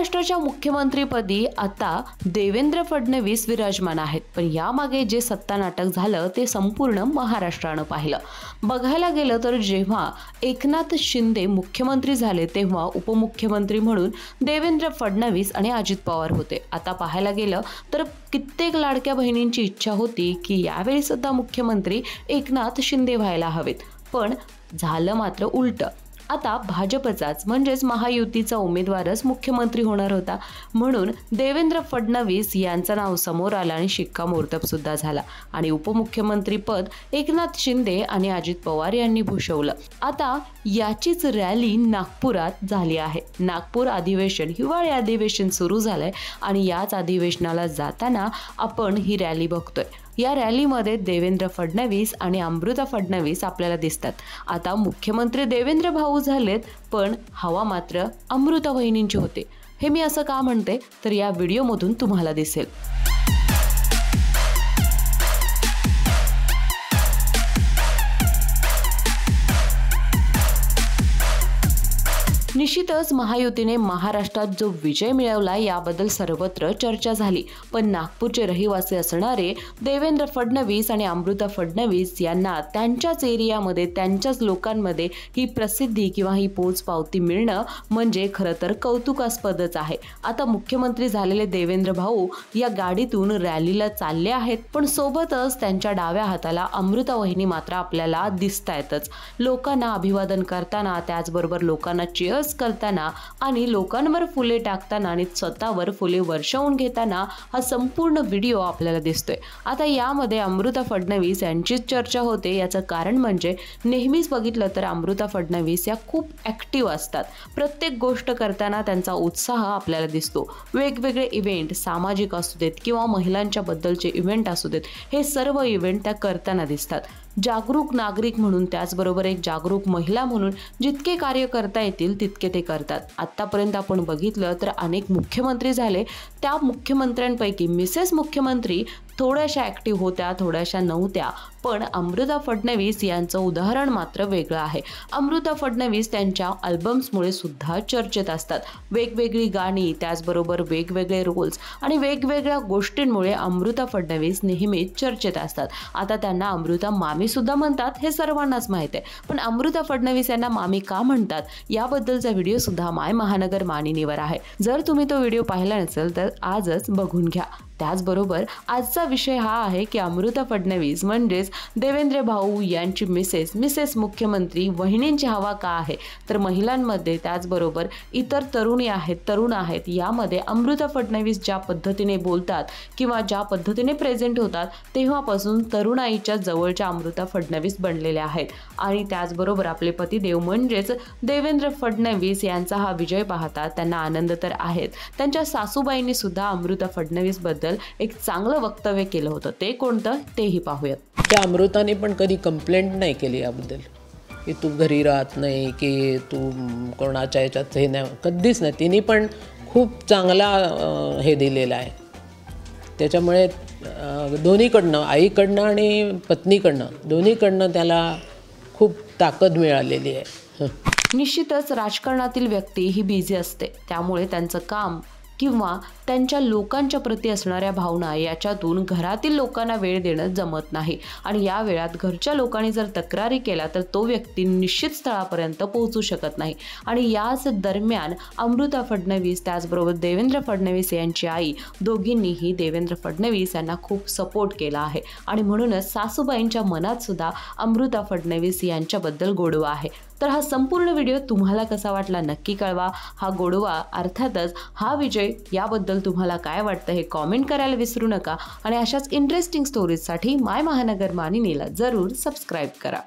महाराष्ट्राच्या मुख्यमंत्रीपदी आता देवेंद्र फडणवीस विराजमान आहेत, पण यामागे जे सत्ता नाटक झालं ते संपूर्ण महाराष्ट्रानं पाहिलं. बघायला गेलं तर जेव्हा एकनाथ शिंदे मुख्यमंत्री झाले तेव्हा उपमुख्यमंत्री म्हणून देवेंद्र फडणवीस आणि अजित पवार होते. आता पाहायला गेलं तर कित्येक लाडक्या बहिणींची इच्छा होती की यावेळी सुद्धा मुख्यमंत्री एकनाथ शिंदे व्हायला हवेत, पण झालं मात्र उलट. आता भाजपचाच म्हणजेच महायुतीचा उमेदवारच मुख्यमंत्री होणार होता, म्हणून देवेंद्र फडणवीस यांचं नाव समोर आलं आणि शिक्कामोर्तब सुद्धा झाला आणि उपमुख्यमंत्री पद एकनाथ शिंदे आणि अजित पवार यांनी भूषवलं. आता याचीच रॅली नागपुरात झाली आहे. नागपूर अधिवेशन, हिवाळी अधिवेशन सुरू झालंय आणि याच अधिवेशनाला जाताना आपण ही रॅली बघतोय. या रॅलीमध्ये देवेंद्र फडणवीस आणि अमृता फडणवीस आपल्याला दिसतात. आता मुख्यमंत्री देवेंद्र भाऊ झालेत, पण हवा मात्र अमृता वहिनींची होते. हे मी असं का म्हणते तर या व्हिडिओमधून तुम्हाला दिसेल. निश्चितच महायुतीने महाराष्ट्रात जो विजय मिळवला याबद्दल सर्वत्र चर्चा झाली, पण नागपूरचे रहिवासी असणारे देवेंद्र फडणवीस आणि अमृता फडणवीस यांना त्यांच्याच एरियामध्ये, त्यांच्याच लोकांमध्ये ही प्रसिद्धी किंवा ही पोचपावती मिळणं म्हणजे खरं तर कौतुकास्पदच आहे. आता मुख्यमंत्री झालेले देवेंद्र भाऊ या गाडीतून रॅलीला चालले आहेत, पण सोबतच त्यांच्या डाव्या हाताला अमृता वहिनी मात्र आपल्याला दिसतायतच. लोकांना अभिवादन करताना, त्याचबरोबर लोकांना चीअर्स करताना आणि लोकांवर फुले टाकताना आणि स्वतःवर फुले वर्षवून घेताना हा संपूर्ण व्हिडिओ आपल्याला दिसतोय. आता यामध्ये अमृता फडणवीस यांचीच चर्चा होते. याचं कारण म्हणजे नेहमीच बघितलं तर अमृता फडणवीस या खूप ॲक्टिव्ह असतात. प्रत्येक गोष्ट करताना त्यांचा उत्साह आपल्याला दिसतो. वेगवेगळे इव्हेंट, सामाजिक असू देत किंवा महिलांच्या बद्दलचे इव्हेंट असू देत, हे सर्व इव्हेंट त्या करताना दिसतात. जागरूक नागरिक म्हणून, त्याचबरोबर एक जागरूक महिला म्हणून जितके कार्य करता येतील तितके ते करतात. आत्तापर्यंत आपण बघितलं तर अनेक मुख्यमंत्री झाले, त्या मुख्यमंत्र्यांपैकी मिसेस मुख्यमंत्री थोड्याशा ॲक्टिव्ह होत्या, थोड्याशा नव्हत्या, पण अमृता फडणवीस यांचं उदाहरण मात्र वेगळं आहे. अमृता फडणवीस त्यांच्या अल्बम्समुळे सुद्धा चर्चेत असतात. वेगवेगळी गाणी, त्याचबरोबर वेगवेगळे रोल्स आणि वेगवेगळ्या गोष्टींमुळे अमृता फडणवीस नेहमीच चर्चेत असतात. आता त्यांना अमृता मामी सुद्धा म्हणतात, हे सर्वांनाच माहीत आहे, पण अमृता फडणवीस यांना मामी का म्हणतात याबद्दलचा व्हिडिओ सुद्धा माय महानगर मानिनीवर आहे. जर तुम्ही तो व्हिडिओ पाहिला नसेल तर आजच बघून घ्या. त्याचबरोबर आजचा विषय हा आहे की अमृता फडणवीस म्हणजेच देवेंद्र भाऊ यांची मिसेस मुख्यमंत्री वहिनींची हवा का आहे, तर महिलांमध्ये त्याचबरोबर इतर तरुण आहेत यामध्ये अमृता फडणवीस ज्या पद्धतीने बोलतात किंवा ज्या पद्धतीने प्रेझेंट होतात तेव्हापासून तरुणाईच्या जवळच्या अमृता फडणवीस बनलेल्या आहेत. आणि त्याचबरोबर आपले पतिदेव म्हणजेच देवेंद्र फडणवीस यांचा हा विजय पाहता त्यांना आनंद तर आहेच. त्यांच्या सासूबाईंनी सुद्धा अमृता फडणवीस बद्दल एक चांगलं वक्तव्य केलं होतं. ते कोणतं तेही पाहूयात. त्या अमृताने पण कधी कंप्लेंट नाही केली याबद्दल की तू घरी राहत नाही, की तू कोणाच्या याच्यात हे नाही, कधीच नाही. तिने पण खूप चांगला हे दिलेला आहे. त्याच्यामुळे दोन्हीकडनं, आईकडनं आणि पत्नीकडनं, दोन्हीकडनं त्याला खूप ताकद मिळालेली आहे. निश्चितच राजकारणातील व्यक्ती ही बिझी असते, त्यामुळे त्यांचं काम किंवा त्यांच्या लोकांच्या प्रती असणाऱ्या भावना याच्यातून घरातील लोकांना वेळ देणं जमत नाही. आणि या वेळात घरच्या लोकांनी जर तक्रारी केला तर तो व्यक्ती निश्चित स्थळापर्यंत पोहोचू शकत नाही. आणि याच दरम्यान अमृता फडणवीस त्याचबरोबर देवेंद्र फडणवीस यांची आई दोघींनीही देवेंद्र फडणवीस यांना खूप सपोर्ट केला आहे. आणि म्हणूनच सासूबाईंच्या मनात सुद्धा अमृता फडणवीस यांच्याबद्दल गोडवा आहे. तर हा संपूर्ण व्हिडिओ तुम्हाला कसा वाटला नक्की कळवा. हा गोडवा अर्थातच हा विजय याबद्दल तुम्हाला काय वाटतं हे कॉमेंट करायला विसरू नका. आणि अशाच इंटरेस्टिंग स्टोरीजसाठी माय महानगर मानिनीला जरूर सबस्क्राईब करा.